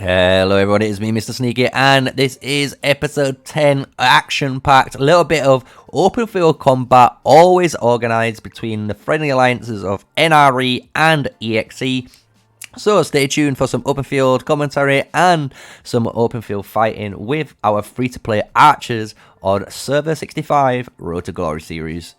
Hello everyone, it is me, MrSneakyy, and this is episode 10, action-packed, a little bit of open field combat, always organised between the friendly alliances of NRE and EXE. So stay tuned for some open field commentary and some open field fighting with our free-to-play archers on Server 65 Road to Glory series.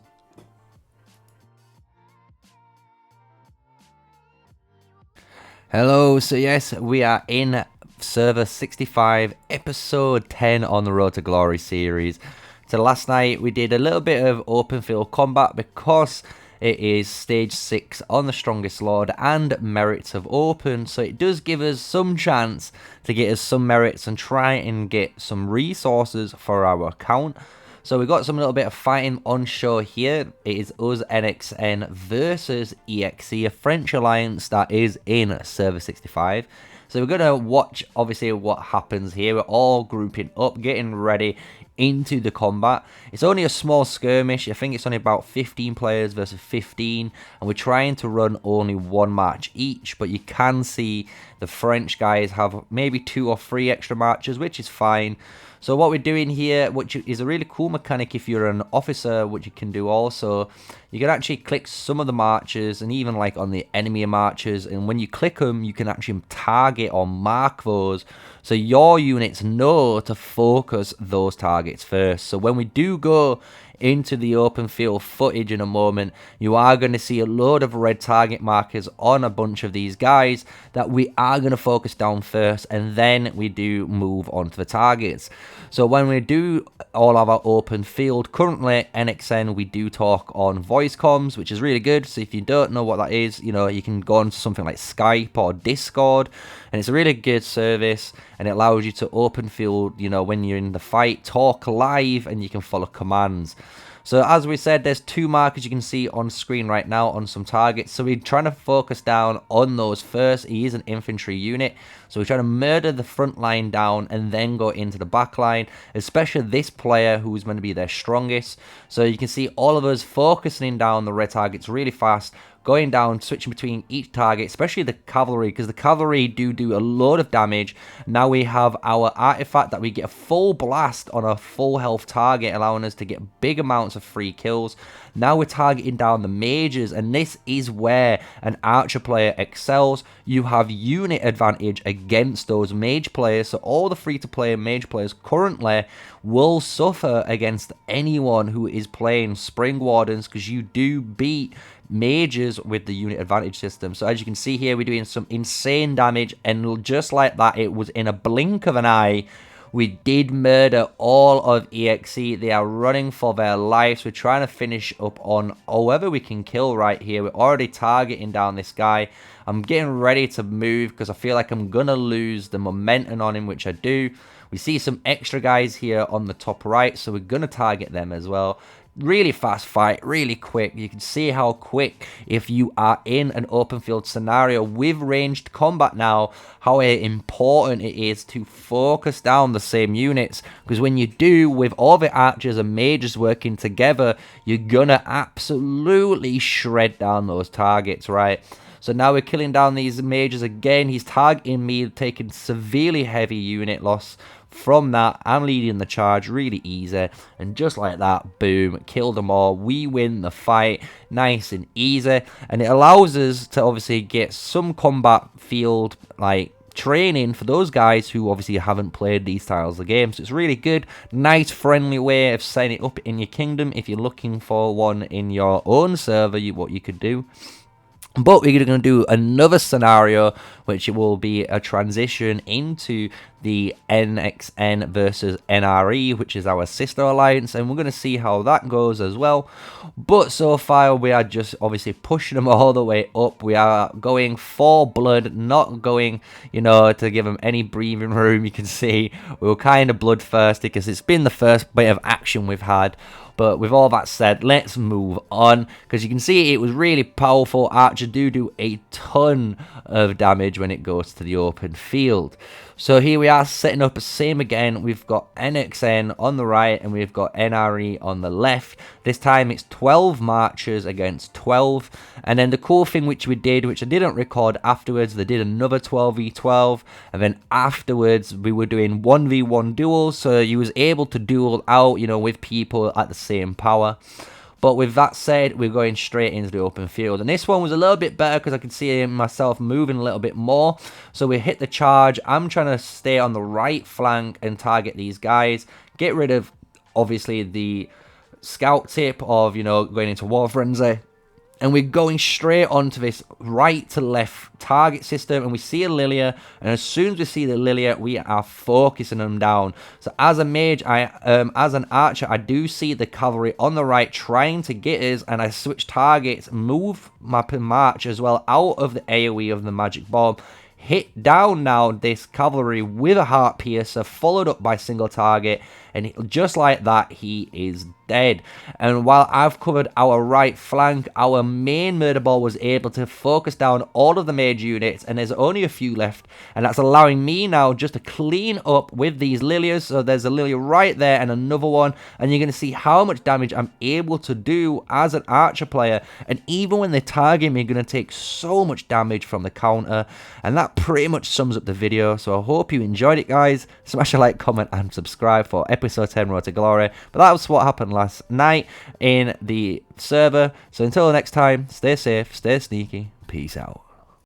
Hello, so yes, we are in Server 65, episode 10 on the Road to Glory series. So last night we did a little bit of open field combat because it is stage 6 on the Strongest Lord and merits have opened, so it does give us some chance to get us some merits and try and get some resources for our account. So we got some little bit of fighting on show here. It is us NXN versus EXE, a French alliance that is in Server 65. So we're going to watch, obviously, what happens here. We're all grouping up, getting ready into the combat. It's only a small skirmish. I think it's only about 15 players versus 15. And we're trying to run only one match each. But you can see the French guys have maybe 2 or 3 extra matches, which is fine. So what we're doing here, which is a really cool mechanic if you're an officer, which you can do also, you can actually click some of the marches and even like on the enemy marches, and when you click them, you can actually target or mark those, so your units know to focus those targets first. So when we do go into the open field footage in a moment, you are going to see a load of red target markers on a bunch of these guys that we are going to focus down first, and then we do move on to the targets. So when we do all of our open field, currently NXN, we do talk on voice comms, which is really good. So if you don't know what that is, you know, you can go on to something like Skype or Discord, and it's a really good service, and it allows you to open field, you know, when you're in the fight, talk live, and you can follow commands. So as we said, there's 2 markers you can see on screen right now on some targets. So we're trying to focus down on those first. He is an infantry unit. So we're trying to murder the front line down and then go into the back line, especially this player who's going to be their strongest. So you can see all of us focusing down the red targets really fast, going down, switching between each target, especially the cavalry, because the cavalry do a lot of damage. Now we have our artifact that we get a full blast on a full health target, allowing us to get big amounts of free kills. Now we're targeting down the mages, and this is where an archer player excels. You have unit advantage against those mage players, so all the free-to-play mage players currently will suffer against anyone who is playing Spring Wardens, because you do beat mages with the unit advantage system. So as you can see here, we're doing some insane damage, and just like that, it was in a blink of an eye. We did murder all of EXE. They are running for their lives. We're trying to finish up on whoever we can kill right here. We're already targeting down this guy. I'm getting ready to move because I feel like I'm going to lose the momentum on him, which I do. We see some extra guys here on the top right, so we're going to target them as well. Really fast fight, really quick. You can see how quick, if you are in an open field scenario with ranged combat now, how important it is to focus down the same units. Because when you do, with all the archers and mages working together, you're gonna absolutely shred down those targets, right? So now we're killing down these mages again. He's targeting me, taking severely heavy unit loss. From that, I'm leading the charge really easy, and just like that, boom, kill them all. We win the fight nice and easy, and it allows us to obviously get some combat field like training for those guys who obviously haven't played these styles of games. So it's really good, nice friendly way of setting it up in your kingdom if you're looking for one in your own server, what you could do. But we're going to do another scenario, which will be a transition into the NXN versus NRE, which is our sister alliance, and we're going to see how that goes as well. But so far, we are just obviously pushing them all the way up. We are going for blood, not going, you know, to give them any breathing room. You can see we were kind of bloodthirsty because it's been the first bit of action we've had. But with all that said, let's move on, because you can see it was really powerful. Archer do a ton of damage when it goes to the open field. So here we are setting up the same again. We've got NXN on the right and we've got NRE on the left. This time it's 12 marchers against 12. And then the cool thing which we did, which I didn't record afterwards, they did another 12v12. And then afterwards we were doing 1v1 duels. So you was able to duel out, you know, with people at the same power. But with that said, we're going straight into the open field. And this one was a little bit better because I could see myself moving a little bit more. So we hit the charge. I'm trying to stay on the right flank and target these guys. Get rid of, obviously, the scout tip of, you know, going into War Frenzy. And we're going straight onto this right to left target system. And we see a Lilia. And as soon as we see the Lilia, we are focusing them down. So as a mage, as an archer, I do see the cavalry on the right trying to get us. And I switch targets, move my march as well out of the AoE of the magic bomb. Hit down now this cavalry with a heart piercer, followed up by single target. And just like that, he is dead. And while I've covered our right flank, our main murder ball was able to focus down all of the mage units, and there's only a few left, and that's allowing me now just to clean up with these Lilias. So there's a Lilia right there and another one, and you're going to see how much damage I'm able to do as an archer player. And even when they target me, I'm going to take so much damage from the counter. And that pretty much sums up the video. So I hope you enjoyed it, guys. Smash a like, comment, and subscribe for episode 10 Road to Glory. But that was what happened last night in the server. So until next time, stay safe, stay sneaky, peace out.